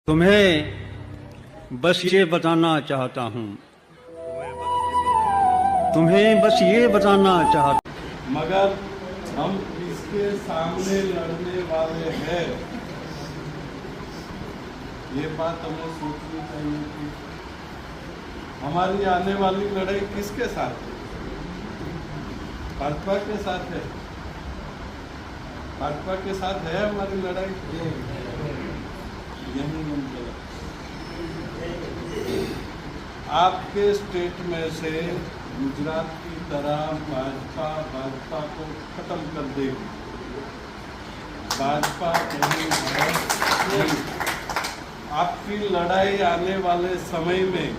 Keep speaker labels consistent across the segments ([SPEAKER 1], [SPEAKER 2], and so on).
[SPEAKER 1] तुम्हें बस ये बताना चाहता हूँ, तुम्हें बस ये बताना चाहता
[SPEAKER 2] मगर हम किसके सामने लड़ने वाले हैं, ये बात हमें सोचनी चाहिए कि हमारी आने वाली लड़ाई किसके साथ है। भाजपा के साथ है, भाजपा के साथ है हमारी लड़ाई। यही हम गलत। आपके स्टेट में से गुजरात की तरह भाजपा को खत्म कर देगी। भाजपा कहीं है नहीं। आपकी लड़ाई आने वाले समय में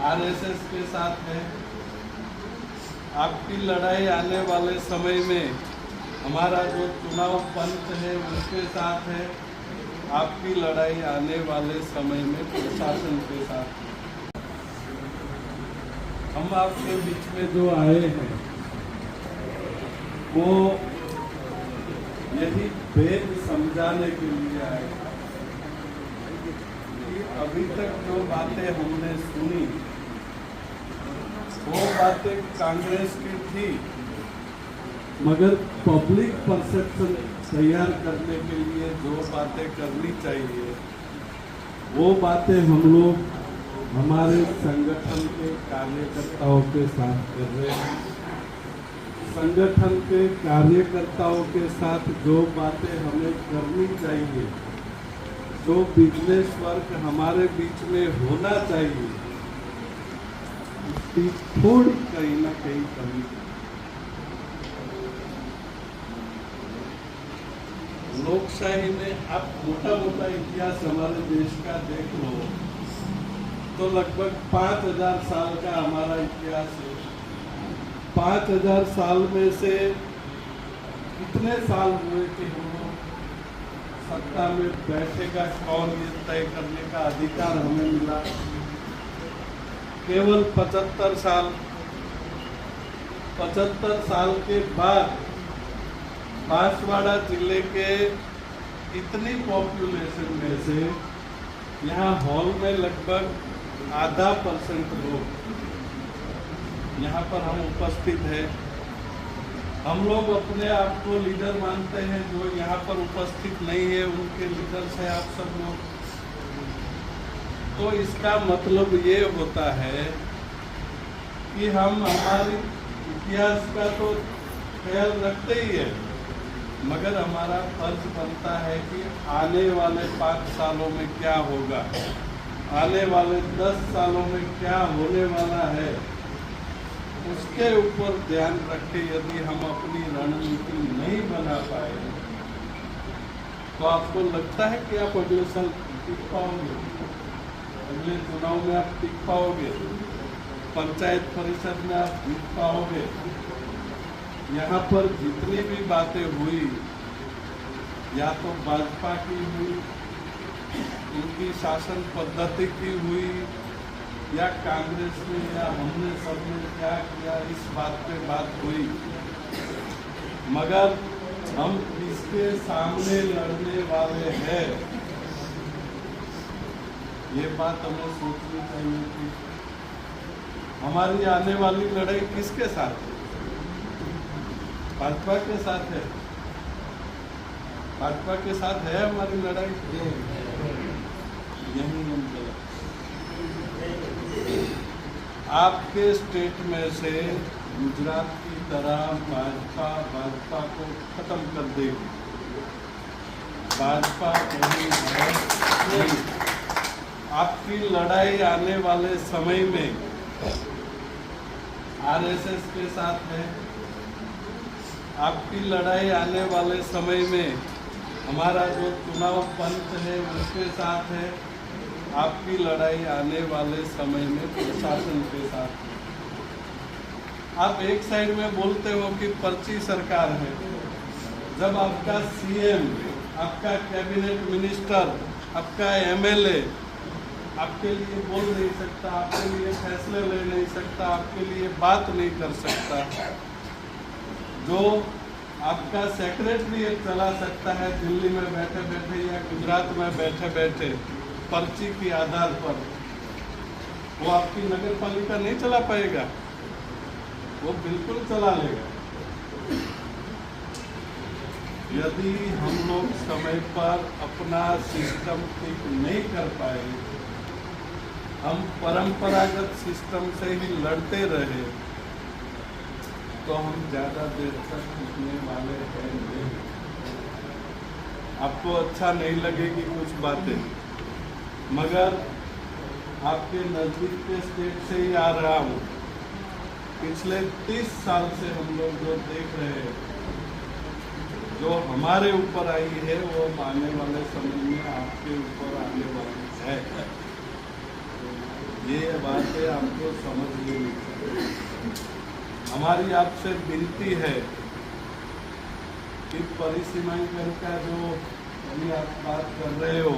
[SPEAKER 2] आरएसएस के साथ है। आपकी लड़ाई आने वाले समय में हमारा जो चुनाव पंच है उसके साथ है। आपकी लड़ाई आने वाले समय में प्रशासन के साथ है। हम आपके बीच में जो आए हैं वो यही भेद समझाने के लिए आए कि अभी तक जो बातें हमने सुनी वो बातें कांग्रेस की थी, मगर पब्लिक परसेप्शन तैयार करने के लिए जो बातें करनी चाहिए वो बातें हम लोग हमारे संगठन के कार्यकर्ताओं के साथ कर रहे हैं। संगठन के कार्यकर्ताओं के साथ जो बातें हमें करनी चाहिए, जो बिजनेस वर्क हमारे बीच में होना चाहिए, उसकी थोड़ी कहीं ना कहीं कमी। लोकशाही में आप मोटा मोटा इतिहास हमारे देश का देख लो तो लगभग 5000 साल का हमारा इतिहास है। 5000 साल में से कितने साल हुए कि हम लोग सत्ता में बैठेगा कौन, ये तय करने का अधिकार हमें मिला? केवल 75 साल। 75 साल के बाद बांसवाड़ा जिले के इतनी पॉपुलेशन में से यहाँ हॉल में लगभग 0.5% लोग यहाँ पर हम उपस्थित हैं। हम लोग अपने आप को लीडर मानते हैं, जो यहाँ पर उपस्थित नहीं है उनके लीडर्स हैं आप सब लोग। तो इसका मतलब ये होता है कि हम हमारी इतिहास का तो ख्याल रखते ही है, मगर हमारा फर्ज बनता है कि आने वाले 5 सालों में क्या होगा, आने वाले 10 सालों में क्या होने वाला है, उसके ऊपर ध्यान रख के यदि हम अपनी रणनीति नहीं बना पाए तो आपको लगता है कि आप अगले साल टिक पाओगे? अगले चुनाव में आप टिक पाओगे? पंचायत परिषद में आप जीत पाओगे? यहाँ पर जितनी भी बातें हुई या तो भाजपा की हुई, उनकी शासन पद्धति की हुई, या कांग्रेस ने या हमने सबने क्या किया, इस बात पे बात हुई, मगर हम किसके सामने लड़ने वाले हैं, ये बात हमें सोचनी चाहिए कि हमारी आने वाली लड़ाई किसके साथ है। भाजपा के साथ है, भाजपा के साथ है हमारी लड़ाई। यही हम गलत। आपके स्टेट में से गुजरात की तरह भाजपा को खत्म कर देगी। भाजपा कहीं है नहीं। आपकी लड़ाई आने वाले समय में आरएसएस के साथ है। आपकी लड़ाई आने वाले समय में हमारा जो चुनाव पंच है उसके साथ है। आपकी लड़ाई आने वाले समय में प्रशासन के साथ है। आप एक साइड में बोलते हो कि पर्ची सरकार है, जब आपका सीएम, आपका कैबिनेट मिनिस्टर, आपका एमएलए आपके लिए बोल नहीं सकता, आपके लिए फैसले ले नहीं सकता, आपके लिए बात नहीं कर सकता, जो आपका सेक्रेटरीट चला सकता है दिल्ली में बैठे बैठे या गुजरात में बैठे बैठे पर्ची के आधार पर। वो आपकी नगर पालिका नहीं चला पाएगा, वो बिल्कुल चला लेगा। यदि हम लोग समय पर अपना सिस्टम ठीक नहीं कर पाए, हम परंपरागत सिस्टम से ही लड़ते रहे, तो हम ज़्यादा देर तक टिकने वाले हैं नहीं। आपको अच्छा नहीं लगेगी कुछ बातें, मगर आपके नज़दीक के स्टेट से ही आ रहा हूँ। पिछले 30 साल से हम लोग जो देख रहे हैं, जो हमारे ऊपर आई है, वो आने वाले समय में आपके ऊपर आने वाली है। ये बातें आपको समझ लेनी चाहिए। हमारी आपसे विनती है कि परिसीमांकन का जो अभी आप बात कर रहे हो,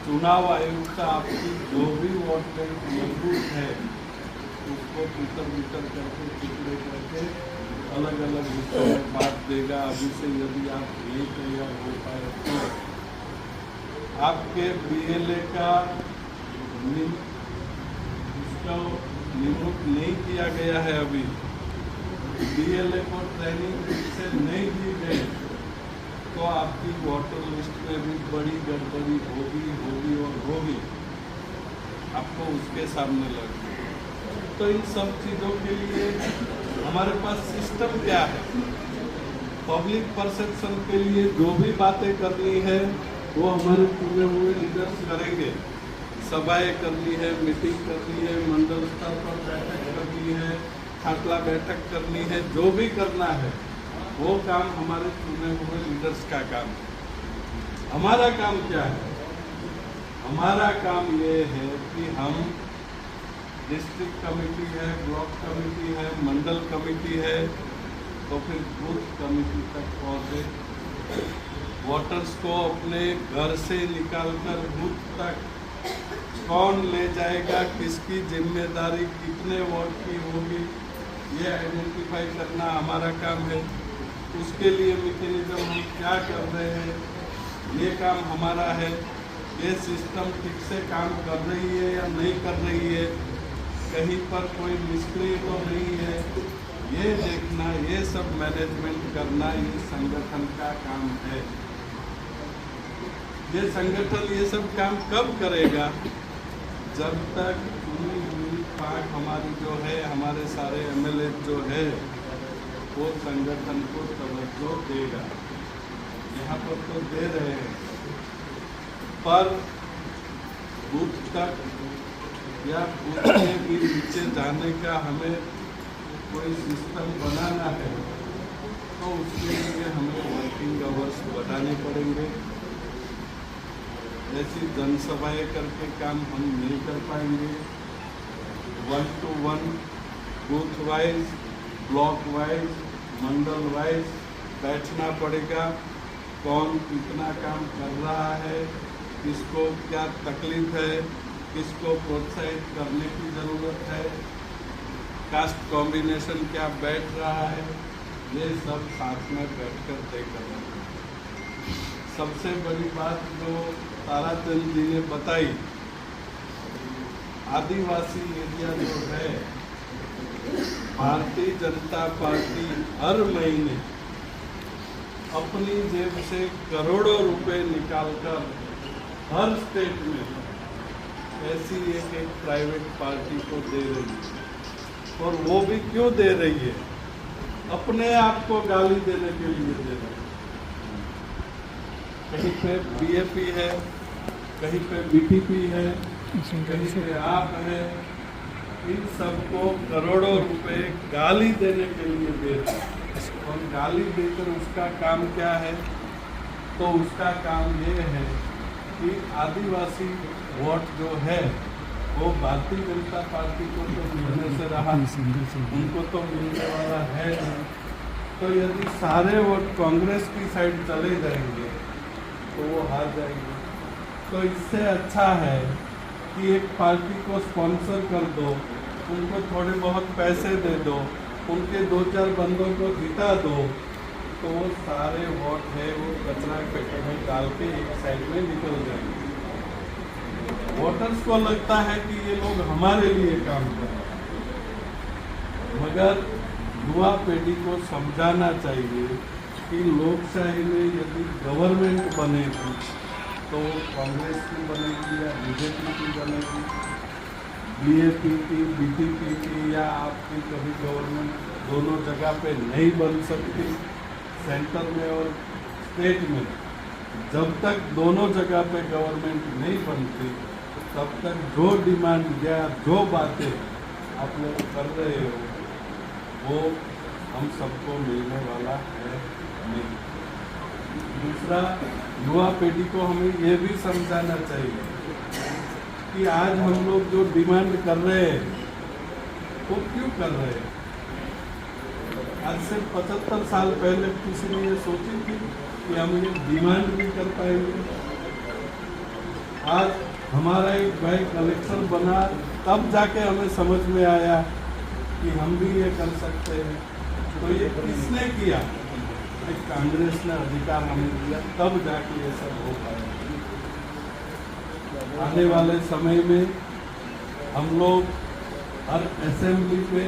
[SPEAKER 2] चुनाव आयोग का आपकी जो भी वोट बैंक मजबूत है, उसको बितर करके टुकड़े करके अलग अलग हिस्सों में बांट देगा। अभी से यदि आप नहीं तैयार हो पाए तो आपके BLA का उसका नियुक्त नहीं किया गया है। अभी BLA को ट्रेनिंग ठीक से नहीं दी गई तो आपकी वोटर लिस्ट में भी बड़ी गड़बड़ी होगी और होगी, आपको उसके सामने लगेगी। तो इन सब चीज़ों के लिए हमारे पास सिस्टम क्या है? पब्लिक परसेप्शन के लिए जो भी बातें करनी है वो हमारे पूरे हुए लीडर्स करेंगे। सभाएं करनी है, मीटिंग करनी है, मंडल स्तर पर बैठक करनी है, खाटला बैठक करनी है, जो भी करना है वो काम हमारे चुने हुए लीडर्स का काम है। हमारा काम क्या है? हमारा काम ये है कि हम डिस्ट्रिक्ट कमेटी है, ब्लॉक कमेटी है, मंडल कमेटी है, तो फिर बूथ कमेटी तक पहुँचे। वोटर्स को अपने घर से निकालकर बूथ तक कौन ले जाएगा, किसकी जिम्मेदारी, कितने वोट की होगी, ये आइडेंटिफाई करना हमारा काम है। उसके लिए मैकेनिज्म हम क्या कर रहे हैं, ये काम हमारा है। ये सिस्टम ठीक से काम कर रही है या नहीं कर रही है, कहीं पर कोई मिस्ट्री तो नहीं है, ये देखना, ये सब मैनेजमेंट करना ये संगठन का काम है। ये संगठन ये सब काम कब करेगा? जब तक चुनी हुई पार्ट हमारी जो है, हमारे सारे MLA जो है, वो संगठन को तवज्जो देगा। यहाँ पर तो दे रहे हैं, पर बूथ तक या बूथ के भी नीचे जाने का हमें कोई सिस्टम बनाना है, तो उसके लिए हमें वर्किंग आवर्स बढ़ाने पड़ेंगे। ऐसी जनसभाएं करके काम हम नहीं कर पाएंगे। 1 to 1 booth wise, block wise, Mandal wise बैठना पड़ेगा। कौन कितना काम कर रहा है, किसको क्या तकलीफ है, किसको प्रोत्साहित करने की ज़रूरत है, कास्ट कॉम्बिनेशन क्या बैठ रहा है, ये सब साथ में बैठकर तय करना। सबसे बड़ी बात जो ताराचंद जी ने बताई, आदिवासी एरिया जो है, भारतीय जनता पार्टी हर महीने अपनी जेब से करोड़ों रुपए निकालकर हर स्टेट में ऐसी एक प्राइवेट पार्टी को दे रही है। और वो भी क्यों दे रही है? अपने आप को गाली देने के लिए दे रही है। कहीं पे BAP है, कहीं पे BTP है, कहीं पे आप है, इन सबको करोड़ों रुपए गाली देने के लिए दे रहे हैं। और गाली देकर उसका काम क्या है? तो उसका काम ये है कि आदिवासी वोट जो है वो भारतीय जनता पार्टी को तो मिलने से रहा, उनको तो मिलने वाला है। तो यदि सारे वोट कांग्रेस की साइड चले जाएंगे तो वो हार जाएंगे। तो इससे अच्छा है कि एक पार्टी को स्पॉन्सर कर दो, उनको थोड़े बहुत पैसे दे दो, उनके 2-4 बंदों को जिता दो, तो वो सारे वोट है वो कचरा पेटी में डाल के एक साइड में निकल जाएंगे। वोटर्स को लगता है कि ये लोग हमारे लिए काम कर रहे हैं, मगर युवा पीढ़ी को समझाना चाहिए कि लोकशाही में यदि गवर्नमेंट बनेगी तो कांग्रेस की बनेगी या बीजेपी की बनेगी, बीएपी की, बीटीपी की या आपकी कभी गवर्नमेंट दोनों जगह पे नहीं बन सकती, सेंटर में और स्टेट में। जब तक दोनों जगह पे गवर्नमेंट नहीं बनती तब तक जो डिमांड या जो बातें आप लोग कर रहे हो वो हम सबको मिलने वाला है नहीं। दूसरा, युवा पीढ़ी को हमें ये भी समझाना चाहिए कि आज हम लोग जो डिमांड कर रहे हैं वो क्यों कर रहे हैं। आज से 75 साल पहले किसी ने ये सोची थी कि हम ये डिमांड भी कर पाएंगे। आज हमारा एक बैंक कलेक्शन बना तब जाके हमें समझ में आया कि हम भी ये कर सकते हैं। तो ये किसने किया? एक कांग्रेस ने अधिकार हमें दिया, तब जाके ये सब हो पाया। आने वाले समय में हम लोग हर असेंबली पे,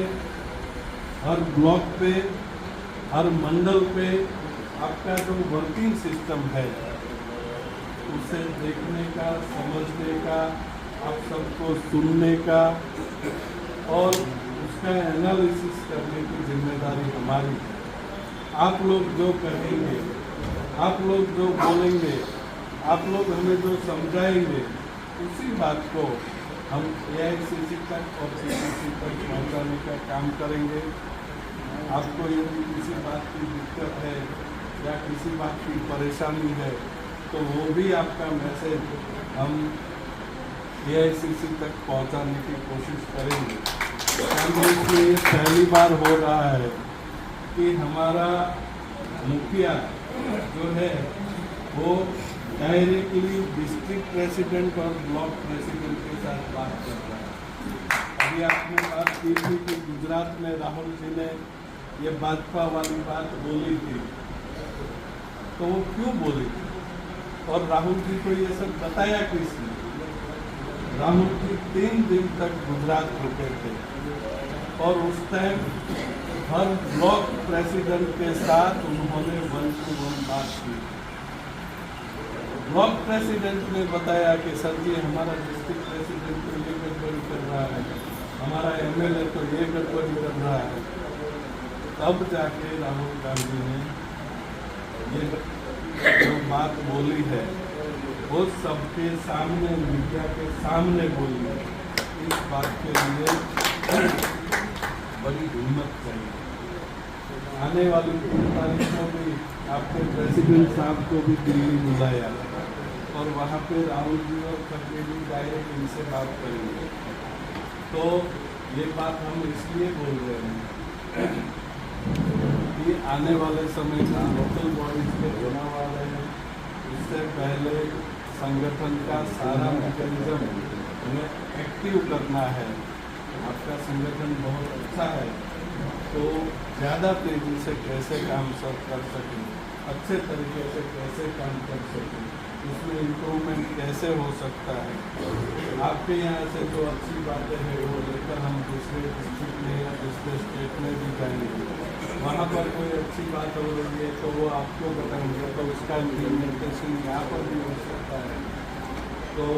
[SPEAKER 2] हर ब्लॉक पे, हर मंडल पे आपका जो वर्किंग सिस्टम है उसे देखने का, समझने का, आप सबको सुनने का और उसका एनालिसिस करने की जिम्मेदारी हमारी है। आप लोग जो कहेंगे, आप लोग जो बोलेंगे, आप लोग हमें जो समझाएंगे, उसी बात को हम AICC तक और CCC तक पहुंचाने का काम करेंगे। आपको यदि किसी बात की दिक्कत है या किसी बात की परेशानी है तो वो भी आपका मैसेज हम AICC तक पहुंचाने की कोशिश करेंगे। कांग्रेस में ये पहली बार हो रहा है कि हमारा मुखिया जो है वो डायरेक्टली डिस्ट्रिक्ट प्रेसिडेंट और ब्लॉक प्रेसिडेंट के साथ बात कर रहा है। अभी आपने बात की थी कि गुजरात में राहुल जी ने ये भाजपा वाली बात बोली थी, तो वो क्यों बोली थी और राहुल जी को ये सब बताया किसने? राहुल जी 3 दिन तक गुजरात रुके थे और उस टाइम हर ब्लॉक प्रेसिडेंट के साथ उन्होंने 1-to-1 बात की। ब्लॉक प्रेसिडेंट ने बताया कि सर जी हमारा डिस्ट्रिक्ट प्रेसिडेंट तो ये गड़बड़ी कर रहा है, हमारा MLA तो ये गड़बड़ी कर रहा है। तब जाके राहुल गांधी ने ये जो बात बोली है वो सबके सामने, मीडिया के सामने बोली है। इस बात के लिए बड़ी हिम्मत चाहिए। आने वाली 3 तारीख को भी आपके प्रेसिडेंट साहब को भी दिल्ली बुलाया और वहाँ पे राहुल जी और खड़गे जी डायरेक्ट इनसे बात करेंगे। तो ये बात हम इसलिए बोल रहे हैं कि आने वाले समय में लोकल बॉडीज के चुनाव वाले हैं, इससे पहले संगठन का सारा मैकेनिज्म हमें एक्टिव करना है। आपका संगठन बहुत अच्छा है तो ज़्यादा तेज़ी से कैसे काम सब कर सकें, अच्छे तरीके से कैसे काम कर सकें, उसमें इम्प्रूवमेंट कैसे हो सकता है। आपके यहाँ से जो अच्छी बातें हैं वो लेकर हम दूसरे डिस्ट्रिक्ट में या दूसरे स्टेट में भी जाएंगे। वहाँ पर कोई अच्छी बात हो रही है तो वो आपको बताएंगे, तो उसका इम्प्लीमेंटेशन यहाँ पर भी हो सकता है। तो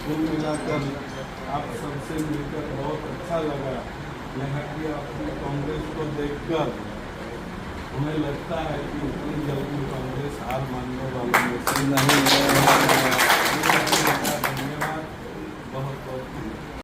[SPEAKER 2] कुल मिलाकर आप सबसे मिलकर बहुत अच्छा लगा। यहाँ की अपनी कांग्रेस को देखकर हमें लगता है कि इतनी जल्दी कांग्रेस हार मानने वाली नहीं है।